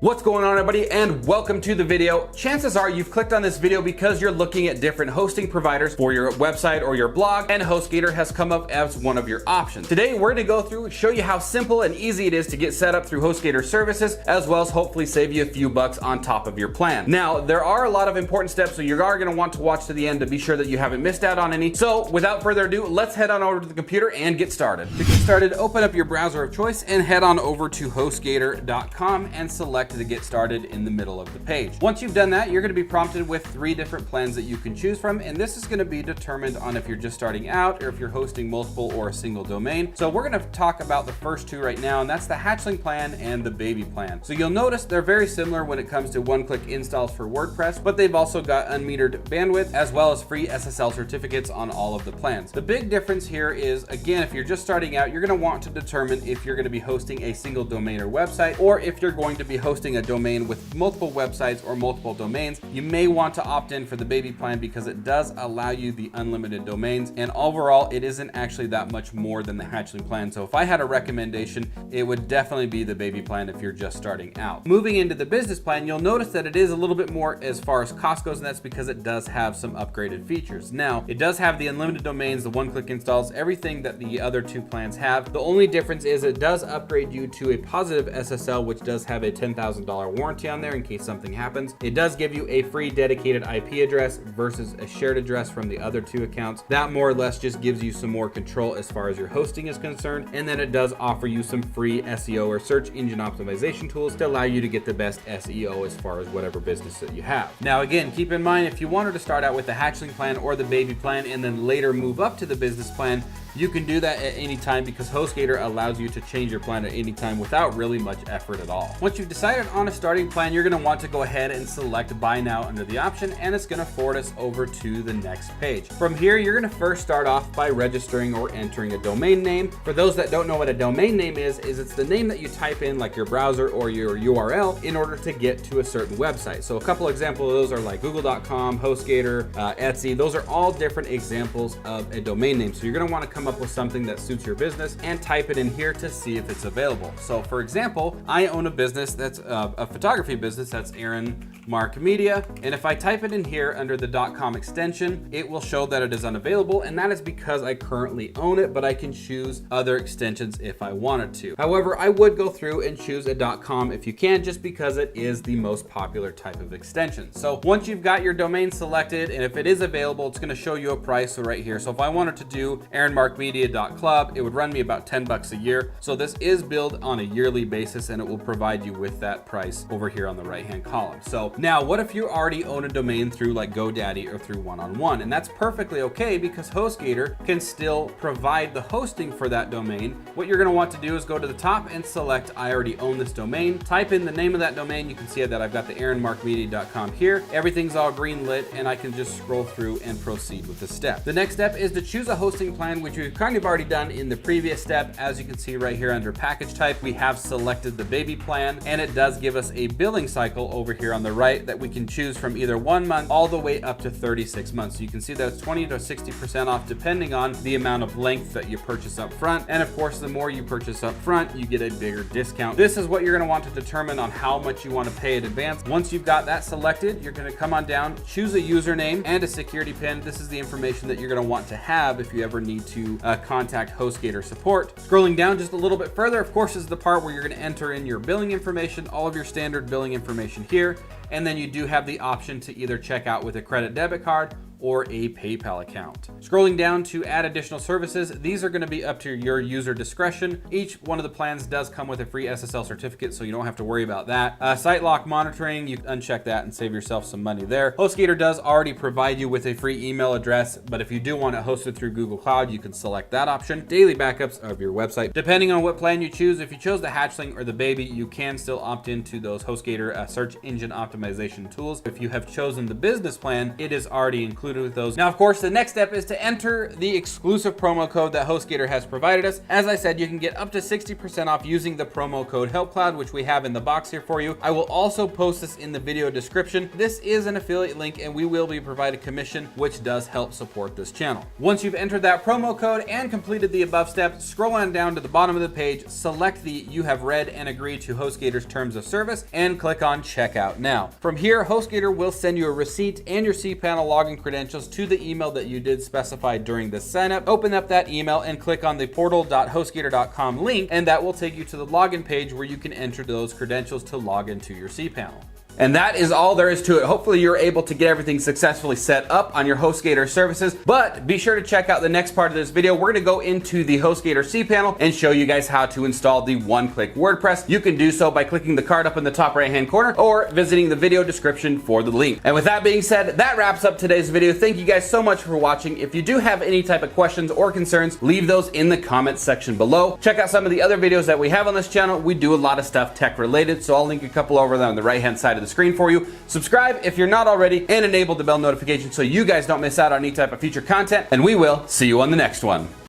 What's going on, everybody, and welcome to the video. Chances are you've clicked on this video because you're looking at different hosting providers for your website or your blog, and HostGator has come up as one of your options. Today, we're gonna go through and show you how simple and easy it is to get set up through HostGator services, as well as hopefully save you a few bucks on top of your plan. Now, there are a lot of important steps, so you are gonna want to watch to the end to be sure that you haven't missed out on any. So without further ado, let's head on over to the computer and get started. To get started, open up your browser of choice and head on over to HostGator.com and select to get started in the middle of the page. Once you've done that, you're going to be prompted with 3 different plans that you can choose from, and this is going to be determined on if you're just starting out or if you're hosting multiple or a single domain. So we're going to talk about the first 2 right now, and that's the Hatchling plan and the Baby plan. So you'll notice they're very similar when it comes to one-click installs for WordPress, but they've also got unmetered bandwidth as well as free SSL certificates on all of the plans. The big difference here is, again, if you're just starting out, you're going to want to determine if you're going to be hosting a single domain or website, or if you're going to be hosting a domain with multiple websites or multiple domains. You may want to opt in for the Baby plan because it does allow you the unlimited domains, and overall it isn't actually that much more than the Hatchling plan. So if I had a recommendation, it would definitely be the Baby plan if you're just starting out. Moving into the business plan, you'll notice that it is a little bit more as far as cost goes, and that's because it does have some upgraded features. Now, it does have the unlimited domains, the one-click installs, everything that the other 2 plans have. The only difference is it does upgrade you to a positive SSL, which does have a $10,000 warranty on there in case something happens. It does give you a free dedicated IP address versus a shared address from the other 2 accounts. That more or less just gives you some more control as far as your hosting is concerned. And then it does offer you some free SEO or search engine optimization tools to allow you to get the best SEO as far as whatever business that you have. Now, again, keep in mind, if you wanted to start out with the Hatchling plan or the Baby plan and then later move up to the business plan, you can do that at any time because HostGator allows you to change your plan at any time without really much effort at all. Once you've decided on a starting plan, you're going to want to go ahead and select Buy Now under the option, and it's going to forward us over to the next page. From here, you're going to first start off by registering or entering a domain name. For those that don't know what a domain name is it's the name that you type in, like your browser or your URL, in order to get to a certain website. So a couple examples of those are like google.com, HostGator, Etsy. Those are all different examples of a domain name. So you're going to want to come up with something that suits your business and type it in here to see if it's available. So for example, I own a business that's a photography business, that's Aaron Mark Media, and if I type it in here under the .com extension, it will show that it is unavailable, and that is because I currently own it, but I can choose other extensions if I wanted to. However, I would go through and choose a .com if you can, just because it is the most popular type of extension. So once you've got your domain selected, and if it is available, it's going to show you a price. So right here, so if I wanted to do aaronmarkmedia.club, it would run me about $10 a year. So this is billed on a yearly basis, and it will provide you with that price over here on the right-hand column. So now, what if you already own a domain through like GoDaddy or through one-on-one? And that's perfectly okay because HostGator can still provide the hosting for that domain. What you're going to want to do is go to the top and select I already own this domain. Type in the name of that domain. You can see that I've got the aaronmarkmedia.com here. Everything's all green lit, and I can just scroll through and proceed with the step. The next step is to choose a hosting plan, which we've kind of already done in the previous step. As you can see right here under package type, we have selected the Baby plan, and it does give us a billing cycle over here on the right that we can choose from either 1 month all the way up to 36 months. So you can see that it's 20 to 60% off depending on the amount of length that you purchase up front. And of course, the more you purchase up front, you get a bigger discount. This is what you're going to want to determine on how much you want to pay in advance. Once you've got that selected, you're going to come on down, choose a username and a security pin. This is the information that you're going to want to have if you ever need to contact HostGator support. Scrolling down just a little bit further, of course, is the part where you're going to enter in your billing information, all of your standard billing information here. And then you do have the option to either check out with a credit debit card or a PayPal account. Scrolling down to add additional services, these are going to be up to your user discretion. Each one of the plans does come with a free SSL certificate, so you don't have to worry about that. Site lock monitoring, you can uncheck that and save yourself some money there. HostGator does already provide you with a free email address, but if you do want it hosted through Google Cloud, you can select that option. Daily backups of your website. Depending on what plan you choose, if you chose the Hatchling or the Baby, you can still opt into those HostGator search engine optimization tools. If you have chosen the business plan, it is already included included with those. Now, of course, the next step is to enter the exclusive promo code that HostGator has provided us. As I said, you can get up to 60% off using the promo code HelpCloud, which we have in the box here for you. I will also post this in the video description. This is an affiliate link and we will be provided commission, which does help support this channel. Once you've entered that promo code and completed the above steps, scroll on down to the bottom of the page, select the "You have read and agreed to HostGator's terms of service," and click on Checkout Now. From here, HostGator will send you a receipt and your cPanel login credentials to the email that you did specify during the signup. Open up that email and click on the portal.hostgator.com link, and that will take you to the login page where you can enter those credentials to log into your cPanel. And that is all there is to it. Hopefully you're able to get everything successfully set up on your HostGator services, but be sure to check out the next part of this video. We're gonna go into the HostGator cPanel and show you guys how to install the one-click WordPress. You can do so by clicking the card up in the top right-hand corner or visiting the video description for the link. And with that being said, that wraps up today's video. Thank you guys so much for watching. If you do have any type of questions or concerns, leave those in the comments section below. Check out some of the other videos that we have on this channel. We do a lot of stuff tech related, so I'll link a couple over there on the right-hand side of the screen for you. Subscribe if you're not already, and enable the bell notification so you guys don't miss out on any type of future content, and we will see you on the next one.